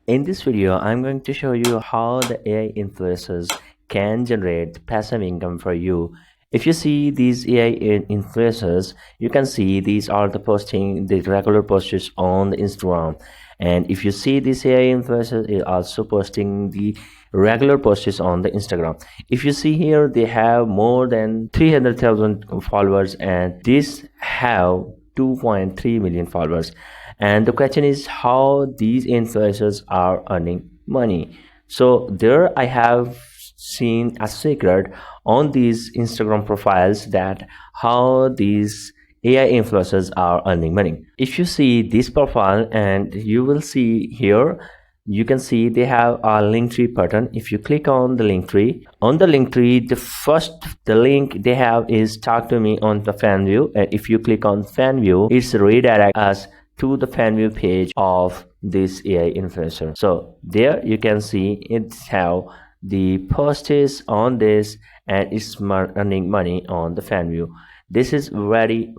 In this video, I'm going to show you how the AI influencers can generate passive income for you. If you see these AI influencers, you can see these are the regular posters on the Instagram. And if you see these AI influencers is also posting the regular posters on the Instagram. If you see here, they have more than 300,000 followers, and these have 2.3 million followers. And the question is how these influencers are earning money. So there I have seen a secret on these Instagram profiles that how these AI influencers are earning money. If you see this profile, and you will see here, you can see they have a link tree button. If you click on the link tree, the link they have is talk to me on the fan view. And if you click on fan view, it's redirect us to the fan view page of this AI influencer. So there you can see it's how the post is on this, and it's earning money on the fan view. This is very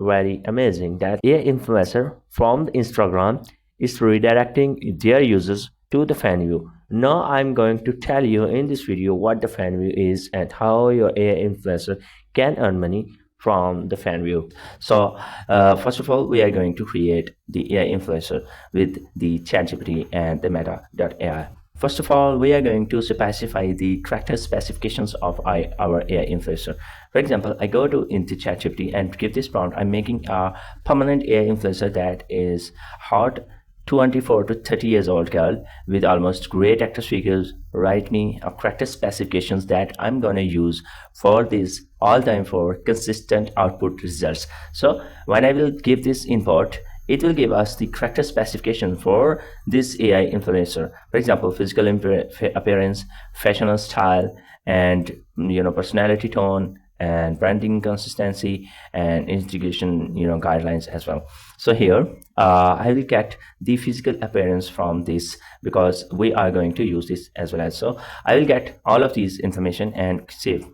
amazing that AI influencer from the Instagram is redirecting their users to the fan view. Now I'm going to tell you in this video what the fan view is and how your AI influencer can earn money from the fan view. So first of all, we are going to create the AI influencer with the ChatGPT and the meta.ai. First of all, we are going to specify the character specifications of our AI influencer. For example, I go into ChatGPT and give this prompt. I'm making a permanent AI influencer that is hot 24 to 30 years old girl with almost great actor figures. Write me a character specifications that I'm gonna use for this all time for consistent output results. So when I will give this input, it will give us the character specification for this AI influencer. For example, physical appearance, fashion style, and personality tone, and branding consistency, and integration guidelines as well. So here I will get the physical appearance from this because we are going to use this as well. As so I will get all of these information and save.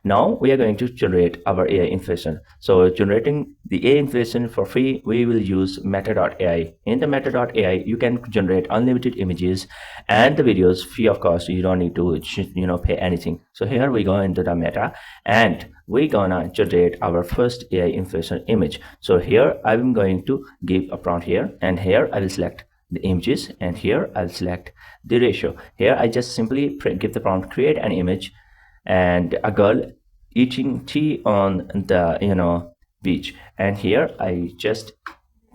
Now we are going to generate our AI inflation. So generating the AI inflation for free, we will use meta.ai. In the meta.ai, you can generate unlimited images and the videos free of cost. You don't need to pay anything. So here we go into the meta, and we're gonna generate our first AI inflation image. So here I'm going to give a prompt here, and here I will select the images, and here I'll select the ratio. Here I just simply give the prompt create an image and a girl eating tea on the beach, and here I just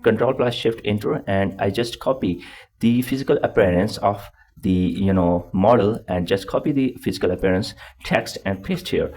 control plus shift enter, and I just copy the physical appearance of the model, and just copy the physical appearance text and paste here,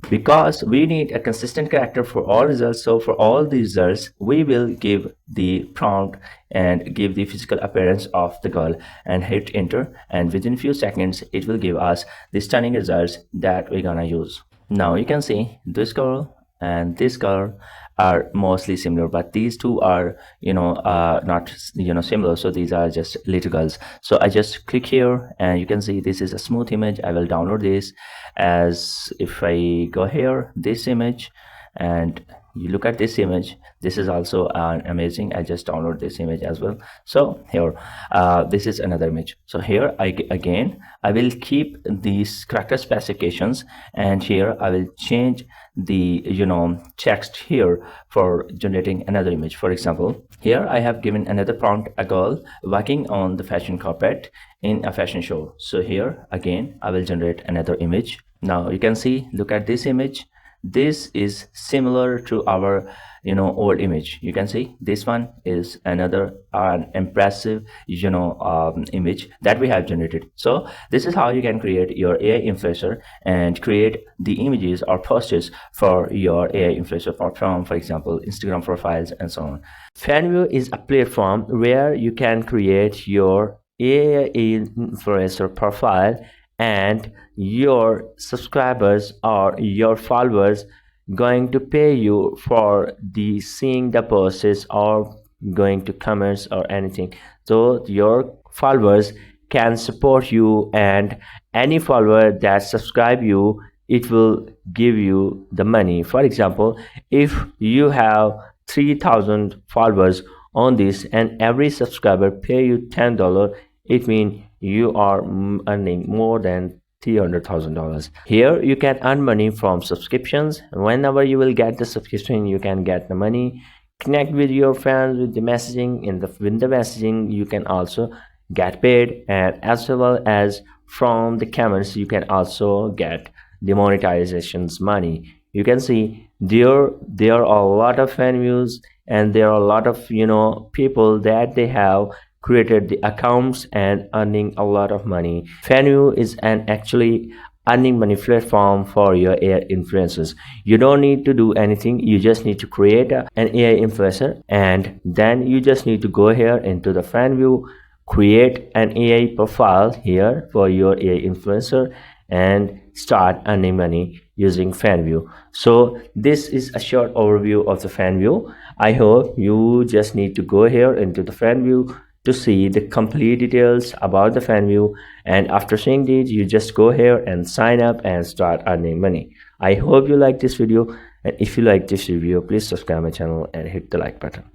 because we need a consistent character for all results. So for all the results, we will give the prompt and give the physical appearance of the girl and hit enter, and within few seconds it will give us the stunning results that we're gonna use. Now you can see this girl and this girl are mostly similar, but these two are not similar. So these are just little girls. So I just click here, and you can see this is a smooth image. I will download this. As if I go here, this image, and you look at this image, this is also amazing. I just download this image as well. So here this is another image. So here again I will keep these character specifications, and here I will change the text here for generating another image. For example, here I have given another prompt, a girl walking on the fashion carpet in a fashion show. So here again I will generate another image. Now you can see, look at this image. This is similar to our old image. You can see this one is another impressive image that we have generated. So this is how you can create your AI influencer and create the images or posters for your AI influencer from, for example, Instagram profiles and so on. Fanview is a platform where you can create your AI influencer profile, and your subscribers or your followers going to pay you for the seeing the posts or going to comments or anything. So your followers can support you, and any follower that subscribe you, it will give you the money. For example, if you have 3,000 followers on this and every subscriber pay you $10, it means you are earning more than $300,000. Here you can earn money from subscriptions. Whenever you will get the subscription, you can get the money. Connect with your friends with the messaging. In the messaging, you can also get paid, and as well as from the comments, you can also get the monetizations money. You can see there are a lot of fan views, and there are a lot of people that they have created the accounts and earning a lot of money. Fanview is an actually earning money platform for your AI influencers. You don't need to do anything. You just need to create an AI influencer, and then you just need to go here into the Fanview, create an AI profile here for your AI influencer, and start earning money using Fanview. So this is a short overview of the Fanview. I hope you just need to go here into the Fanview to see the complete details about the Fanview, and after seeing these, you just go here and sign up and start earning money. I hope you like this video, and if you like this video, please subscribe my channel and hit the like button.